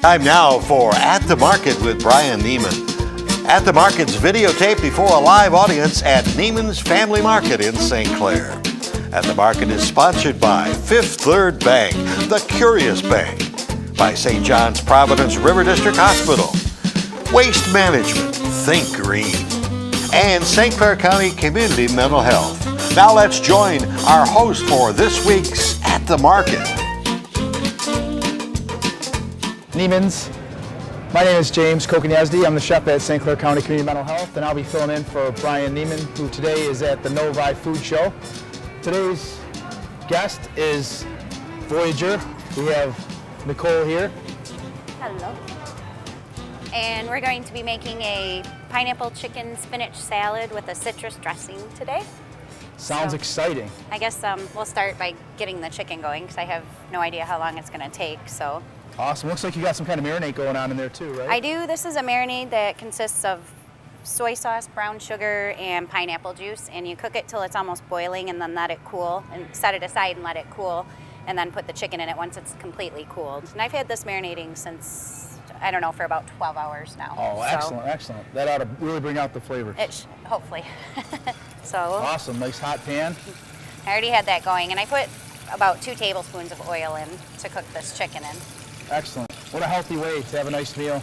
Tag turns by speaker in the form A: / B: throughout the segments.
A: Time now for At the Market with Brian Neiman. At the Market's videotaped before a live audience at Neiman's Family Market in St. Clair. At the Market is sponsored by Fifth Third Bank, the Curious Bank, by St. John's Providence River District Hospital, Waste Management, Think Green, and St. Clair County Community Mental Health. Now let's join our host for this week's At the Market.
B: Neiman's. My name is James Kokonyazdi. I'm the chef at St. Clair County Community Mental Health, and I'll be filling in for Brian Neiman, who today is at the Novi Food Show. Today's guest is Voyageur. We have Nicole here.
C: Hello. And we're going to be making a pineapple chicken spinach salad with a citrus dressing today.
B: Sounds exciting.
C: I guess we'll start by getting the chicken going because I have no idea how long it's going to take. So.
B: Awesome. Looks like you got some kind of marinade going on in there too, right?
C: I do. This is a marinade that consists of soy sauce, brown sugar, and pineapple juice, and you cook it till it's almost boiling and then let it cool and set it aside and let it cool and then put the chicken in it once it's completely cooled. And I've had this marinating since, I don't know, for about 12 hours now.
B: Oh, excellent, excellent. That ought to really bring out the flavor.
C: Hopefully. So.
B: Awesome. Nice hot pan.
C: I already had that going, and I put about 2 tablespoons of oil in to cook this chicken in.
B: Excellent. What a healthy way to have a nice meal.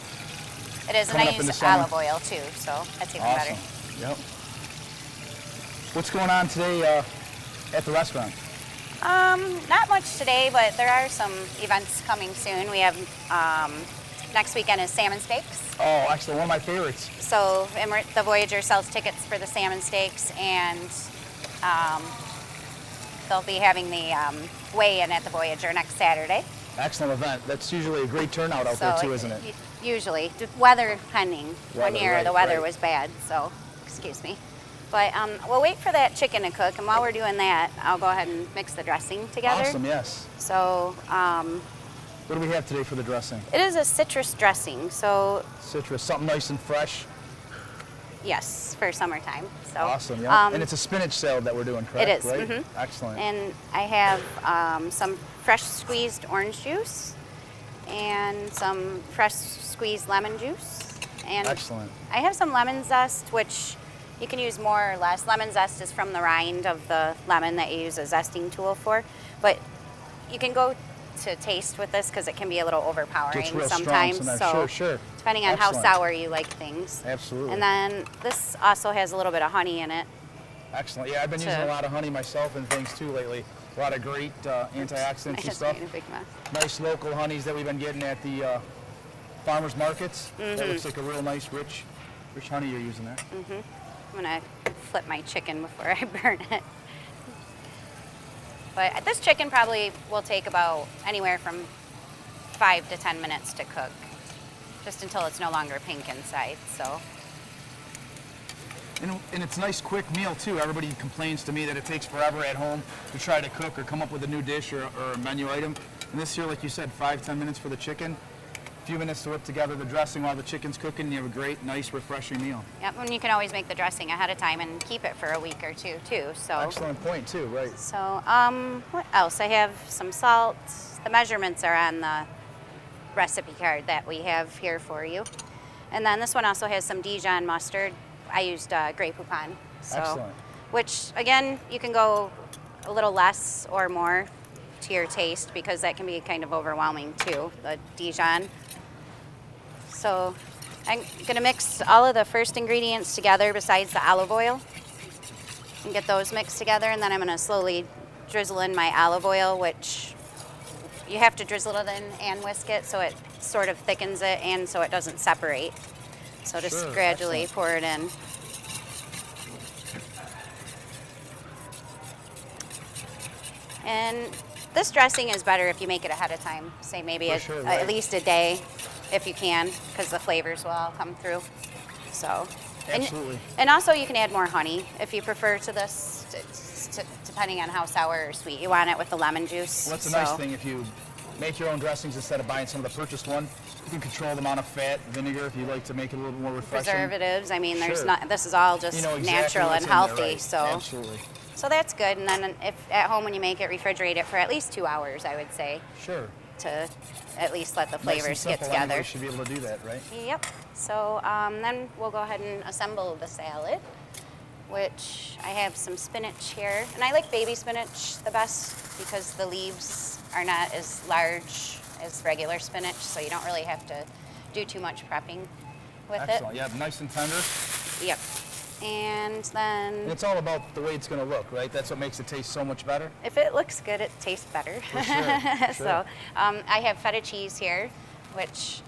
C: It is, and I use olive oil too, so that's even better.
B: Yep. What's going on today at the restaurant?
C: Not much today, but there are some events coming soon. We have next weekend is salmon steaks.
B: Oh, excellent. One of my favorites.
C: So the Voyageur sells tickets for the salmon steaks, and they'll be having the weigh-in at the Voyageur next Saturday.
B: Excellent event. That's usually a great turnout out there too, isn't it?
C: Usually. Weather pending. One year the weather was bad, so excuse me. But we'll wait for that chicken to cook, and while we're doing that, I'll go ahead and mix the dressing together.
B: Awesome, yes.
C: So,
B: what do we have today for the dressing?
C: It is a citrus dressing, so.
B: Citrus, something nice and fresh.
C: Yes, for summertime. So.
B: Awesome, yeah. And it's a spinach salad that we're doing, correct?
C: It is.
B: Right?
C: Mm-hmm.
B: Excellent.
C: And I have some fresh squeezed orange juice and some fresh squeezed lemon juice. And
B: excellent.
C: I have some lemon zest, which you can use more or less. Lemon zest is from the rind of the lemon that you use a zesting tool for. But you can go to taste with this because it can be a little overpowering sometimes. So
B: sure.
C: Depending on how sour you like things.
B: Absolutely.
C: And then this also has a little bit of honey in it.
B: Excellent. Yeah, I've been using a lot of honey myself and things too lately. A lot of great antioxidants and stuff.
C: Made a big mess.
B: Nice local honeys that we've been getting at the farmers markets. Mm-hmm. That looks like a real nice, rich honey you're using there.
C: Mm-hmm. I'm gonna flip my chicken before I burn it. But this chicken probably will take about anywhere from 5 to 10 minutes to cook, just until it's no longer pink inside. So.
B: And it's a nice quick meal too. Everybody complains to me that it takes forever at home to try to cook or come up with a new dish or a menu item. And this here, like you said, 5-10 minutes for the chicken. A few minutes to whip together the dressing while the chicken's cooking, and you have a great, nice, refreshing meal.
C: Yep, and you can always make the dressing ahead of time and keep it for a week or two too. So.
B: Excellent point too, right.
C: So what else? I have some salt. The measurements are on the recipe card that we have here for you. And then this one also has some Dijon mustard. I used Grey Poupon. So,
B: excellent.
C: Which, again, you can go a little less or more to your taste because that can be kind of overwhelming too, the Dijon. So I'm going to mix all of the first ingredients together besides the olive oil and get those mixed together, and then I'm going to slowly drizzle in my olive oil, which you have to drizzle it in and whisk it so it sort of thickens it and so it doesn't separate. So just gradually pour it in. And this dressing is better if you make it ahead of time. Say maybe at least a day if you can, because the flavors will all come through. So,
B: absolutely.
C: And also you can add more honey if you prefer to this, depending on how sour or sweet you want it with the lemon juice.
B: Well, that's a nice thing if you make your own dressings instead of buying some of the purchased one. You can control the amount of fat, vinegar, if you like to make it a little more refreshing.
C: Preservatives. I mean, there's not. This is all just natural and healthy. Right. So
B: absolutely.
C: So that's good. And then if at home when you make it, refrigerate it for at least 2 hours, I would say.
B: Sure.
C: to at least let the
B: Nice and
C: flavors get
B: simple,
C: together.
B: anybody should be able to do that, right?
C: Yep. So then we'll go ahead and assemble the salad, which I have some spinach here. And I like baby spinach the best because the leaves are not as large as regular spinach, so you don't really have to do too much prepping with
B: Excellent. Yeah, nice and tender.
C: it. Yep. And then
B: And it's all about the way it's going to look, right? That's what makes it taste so much better.
C: if it looks good, it tastes better.
B: For sure.
C: So I have feta cheese here, which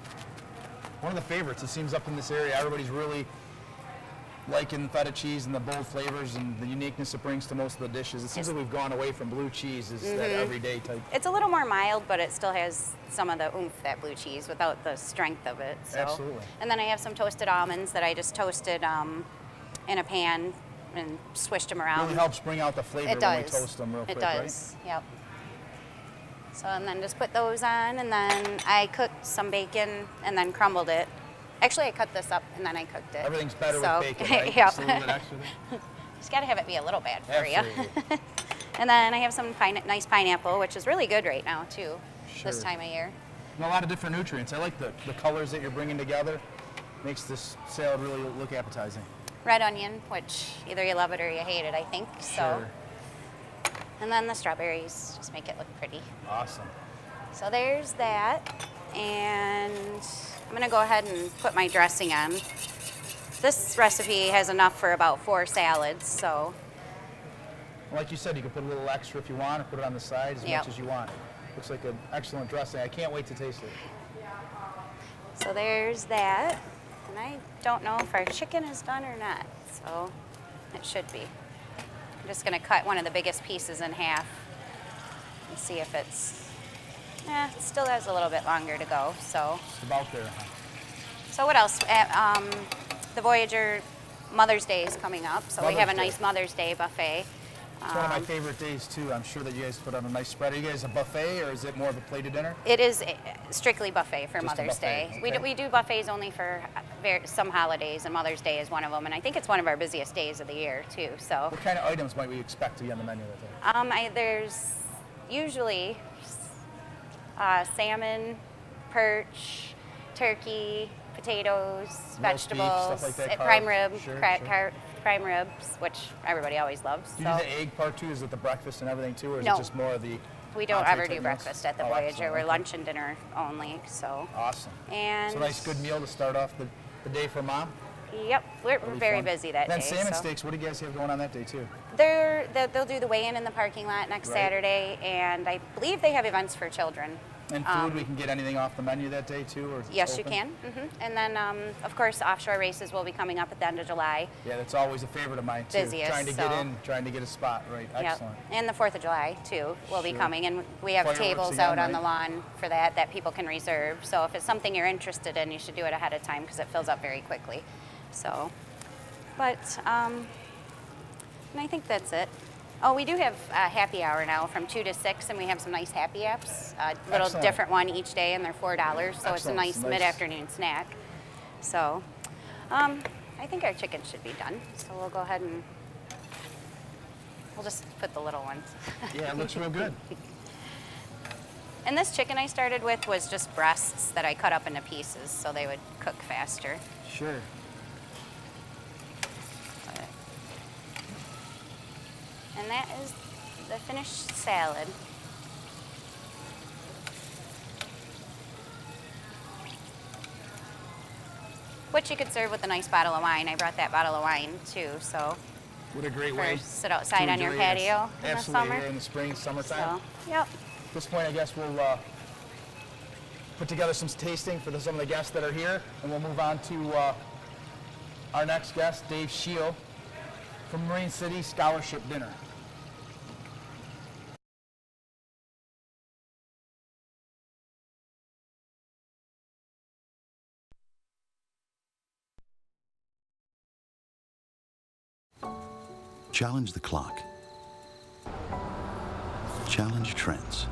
B: One of the favorites. It seems up in this area, everybody's really liking feta cheese and the bold flavors and the uniqueness it brings to most of the dishes. It seems like we've gone away from blue cheese as that everyday type.
C: it's a little more mild, but it still has some of the oomph that blue cheese without the strength of it. So.
B: Absolutely.
C: And then I have some toasted almonds that I just toasted in a pan and swished them around.
B: Really helps bring out the flavor
C: It
B: when we
C: does.
B: toast them real quick,
C: It does. Yep. So and then just put those on, and then I cooked some bacon and then crumbled it. Actually, I cut this up and then I cooked it.
B: right? Everything's better
C: So,
B: with bacon, right?
C: Yep.
B: Just a little bit extra there.
C: Just got to have it be a little bad for
B: Absolutely.
C: you. And then I have some nice pineapple, which is really good right now too, this
B: Sure.
C: time of year.
B: And a lot of different nutrients. I like the colors that you're bringing together. Makes this salad really look appetizing.
C: Red onion, which either you love it or you hate it, I think. So,
B: Sure.
C: and then the strawberries just make it look pretty.
B: Awesome.
C: So there's that, and I'm gonna go ahead and put my dressing on. This recipe has enough for about 4 salads, so
B: Like you said, you can put a little extra if you want, or put it on the side as
C: Yep.
B: much as you want. Looks like an excellent dressing. I can't wait to taste it.
C: so there's that. And I don't know if our chicken is done or not, so it should be. I'm just gonna cut one of the biggest pieces in half and see if it's, it still has a little bit longer to go, so.
B: It's about there. Huh?
C: So what else? The Voyageur Mother's Day is coming up, so we have a
B: Mother's Day.
C: nice Mother's Day buffet.
B: It's one of my favorite days too. I'm sure that you guys put on a nice spread. Are you guys a buffet or is it more of a plated dinner?
C: It is strictly buffet for
B: Just a
C: Mother's
B: buffet,
C: Day.
B: okay.
C: We do buffets only for some holidays, and Mother's Day is one of them. And I think it's one of our busiest days of the year too. So
B: What kind of items might we expect to be on the menu that day?
C: there's usually salmon, perch, turkey, potatoes,
B: beef,
C: vegetables,
B: stuff like that,
C: prime
B: carbs.
C: rib,
B: Sure.
C: prime ribs, which everybody always loves.
B: Do you
C: So.
B: do the egg part too? Is it the breakfast and everything too, or is
C: No.
B: it just more of the?
C: We don't
B: entree
C: ever
B: type
C: do
B: meals?
C: breakfast at the
B: Oh,
C: Voyageur.
B: excellent.
C: We're
B: Okay.
C: lunch and dinner only. So,
B: Awesome.
C: and
B: It's a nice good meal to start off the day for mom.
C: Yep, we're
B: That'll be
C: very
B: fun.
C: busy that
B: Then
C: day.
B: salmon
C: so.
B: steaks. What do you guys have going on that day too?
C: They'll do the weigh-in in the parking lot next
B: Right.
C: Saturday, and I believe they have events for children.
B: And food, we can get anything off the menu that day too, or is it
C: Yes, you
B: open?
C: can. And then, of course, offshore races will be coming up at the end of July.
B: Yeah, that's always a favorite of mine too.
C: Busiest,
B: Trying to
C: so-
B: get in, trying to get a spot. Right.
C: Yep.
B: Excellent.
C: And the 4th of July, too, will be
B: Sure.
C: coming. And we have
B: Fireworks
C: tables
B: again,
C: out on the
B: right?
C: lawn for that people can reserve. So if it's something you're interested in, you should do it ahead of time because it fills up very quickly. So, but, and I think that's it. Oh, we do have a happy hour now from 2 to 6, and we have some nice happy apps. A little
B: Excellent.
C: different one each day, and they're $4, so it's a
B: Excellent.
C: nice
B: Nice.
C: mid-afternoon snack. So, I think our chicken should be done. So we'll go ahead and we'll just put the little ones.
B: Yeah, it looks real good.
C: And this chicken I started with was just breasts that I cut up into pieces so they would cook faster.
B: Sure.
C: And that is the finished salad. Which you could serve with a nice bottle of wine. I brought that bottle of wine too, so
B: What a great
C: for
B: way
C: sit outside
B: to
C: on your
B: enjoy this.
C: patio in the
B: Absolutely,
C: summer.
B: here in the spring, summertime.
C: So, yep.
B: At this point, I guess we'll put together some tasting for some of the guests that are here, and we'll move on to our next guest, Dave Scheel from Marine City Scholarship Dinner.
D: Challenge the clock. Challenge trends.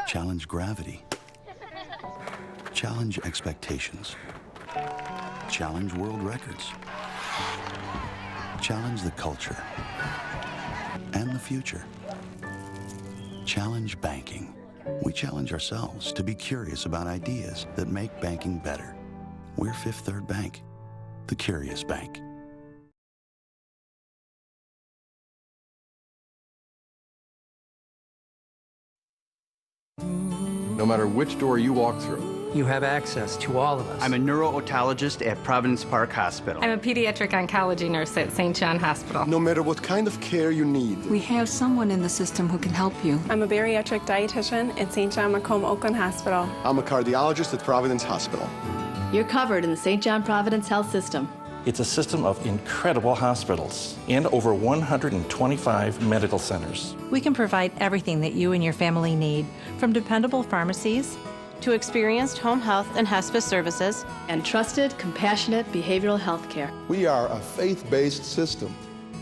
D: Challenge gravity. Challenge expectations. Challenge world records. Challenge the culture and the future. Challenge banking We challenge ourselves to be curious about ideas that make banking better. We're Fifth Third Bank, the curious bank.
E: No matter which door you walk through,
F: You have access to all of us.
G: I'm a neuro-otologist at Providence Park Hospital.
H: I'm a pediatric oncology nurse at St. John Hospital.
E: no matter what kind of care you need.
I: We have someone in the system who can help you.
J: I'm a bariatric dietitian at St. John Macomb Oakland Hospital.
E: I'm a cardiologist at Providence Hospital.
K: You're covered in the St. John Providence Health System.
L: It's a system of incredible hospitals and over 125 medical centers.
M: We can provide everything that you and your family need, from dependable pharmacies
K: to experienced home health and hospice services and trusted, compassionate behavioral health care.
N: We are a faith-based system,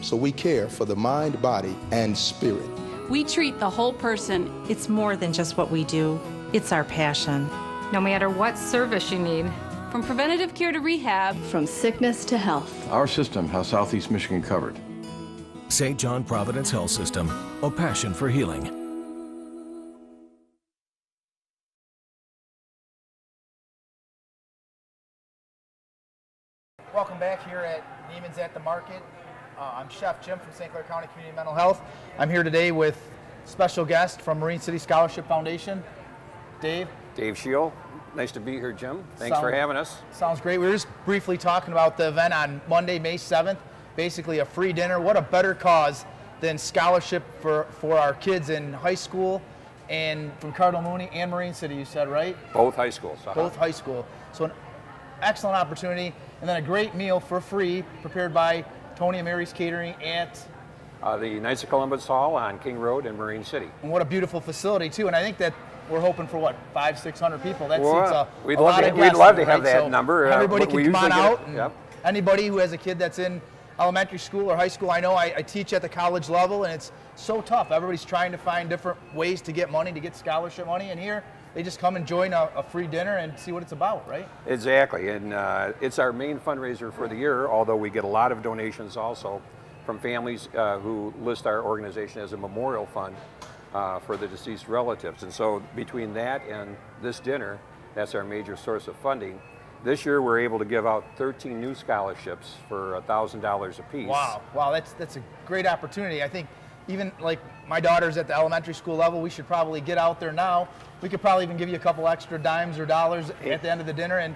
N: so we care for the mind, body, and spirit.
K: We treat the whole person.
M: It's more than just what we do, it's our passion.
H: No matter what service you need,
K: From preventative care to rehab, from sickness to health.
E: Our system has Southeast Michigan covered.
O: St. John Providence Health System, a passion for healing.
B: Welcome back here at Neiman's at the Market. I'm Chef Jim from St. Clair County Community Mental Health. I'm here today with special guest from Marine City Scholarship Foundation, Dave.
P: Dave Shield. Nice to be here, Jim. Thanks for having us.
B: Sounds great. We were just briefly talking about the event on Monday, May 7th. Basically a free dinner. What a better cause than scholarship for our kids in high school and from Cardinal Mooney and Marine City, you said, right?
P: Both high schools.
B: Both high school. So an excellent opportunity. And then a great meal for free prepared by Tony and Mary's Catering at
P: the Knights of Columbus Hall on King Road in Marine City.
B: And what a beautiful facility, too. And I think that we're hoping for, what, 500-600 people? That
P: Well,
B: seats a
P: we'd
B: lot
P: love to-
B: of guests
P: we'd love
B: there,
P: to have
B: right?
P: that
B: So
P: number.
B: Everybody
P: We
B: can come on
P: usually get
B: out.
P: it.
B: And
P: Yep.
B: Anybody who has a kid that's in elementary school or high school, I know I teach at the college level, and it's so tough. Everybody's trying to find different ways to get money, to get scholarship money. And here, they just come and join a free dinner and see what it's about, right?
P: Exactly. And it's our main fundraiser for the year, although we get a lot of donations also from families who list our organization as a memorial fund for the deceased relatives. And so between that and this dinner, that's our major source of funding. This year we're able to give out 13 new scholarships for $1,000 apiece.
B: Wow, that's a great opportunity. I think even like my daughter's at the elementary school level, we should probably get out there now. We could probably even give you a couple extra dimes or dollars at the end of the dinner and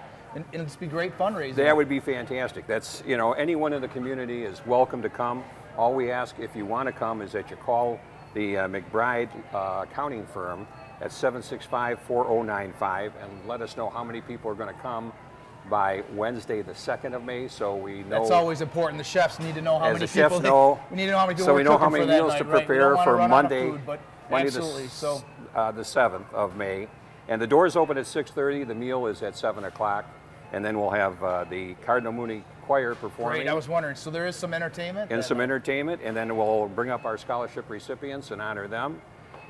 B: just be great fundraising.
P: That would be fantastic. That's, anyone in the community is welcome to come. All we ask if you want to come is that you call the McBride accounting firm at 765-4095 and let us know how many people are going to come by Wednesday the 2nd of May, so we know.
B: That's always important. The chefs need to know how
P: as
B: many
P: the chefs
B: people
P: know,
B: we need to know how many people
P: so we know how
B: cooking
P: many
B: for that
P: meals
B: night,
P: to
B: right? We don't
P: prepare
B: wanna
P: for
B: run out of
P: Monday,
B: food, but
P: Monday
B: absolutely.
P: the 7th of May. And the doors open at 6:30, the meal is at 7 o'clock, and then we'll have the Cardinal Mooney Choir performing.
B: Great, I was wondering, so there is some entertainment?
P: And some entertainment, and then we'll bring up our scholarship recipients and honor them.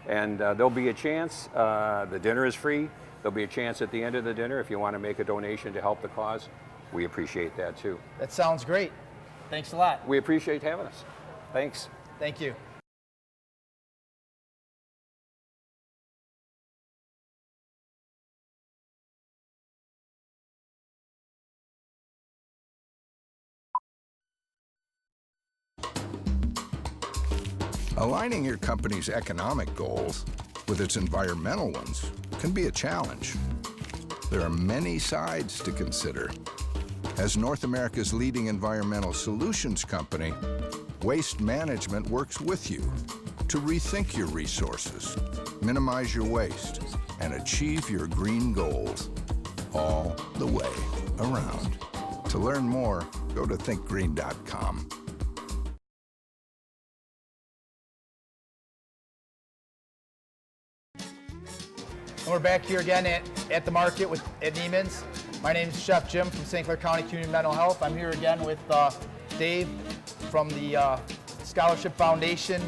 P: And there'll be a chance, the dinner is free, there'll be a chance at the end of the dinner if you want to make a donation to help the cause. We appreciate that too.
B: That sounds great. Thanks a lot.
P: We appreciate having us. Thanks.
B: Thank you.
Q: Aligning your company's economic goals with its environmental ones can be a challenge. There are many sides to consider. As North America's leading environmental solutions company, Waste Management works with you to rethink your resources, minimize your waste, and achieve your green goals, all the way around. To learn more, go to thinkgreen.com.
B: And we're back here again at the market at Neiman's. My name is Chef Jim from St. Clair County Community Mental Health. I'm here again with Dave from the Scholarship Foundation.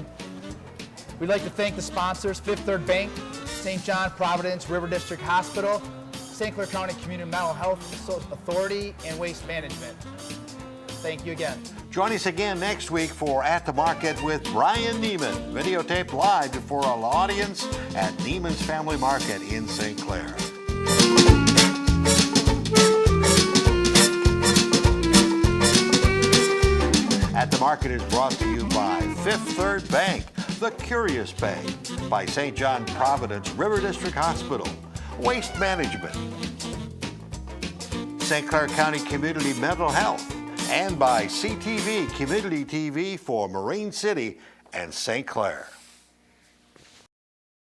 B: We'd like to thank the sponsors, Fifth Third Bank, St. John Providence River District Hospital, St. Clair County Community Mental Health Authority, and Waste Management. Thank you again.
A: Join us again next week for At the Market with Brian Neiman, videotaped live before an audience at Neiman's Family Market in St. Clair. At the Market is brought to you by Fifth Third Bank, The Curious Bank, by St. John Providence River District Hospital, Waste Management, St. Clair County Community Mental Health, and by CTV Community TV for Marine City and St. Clair.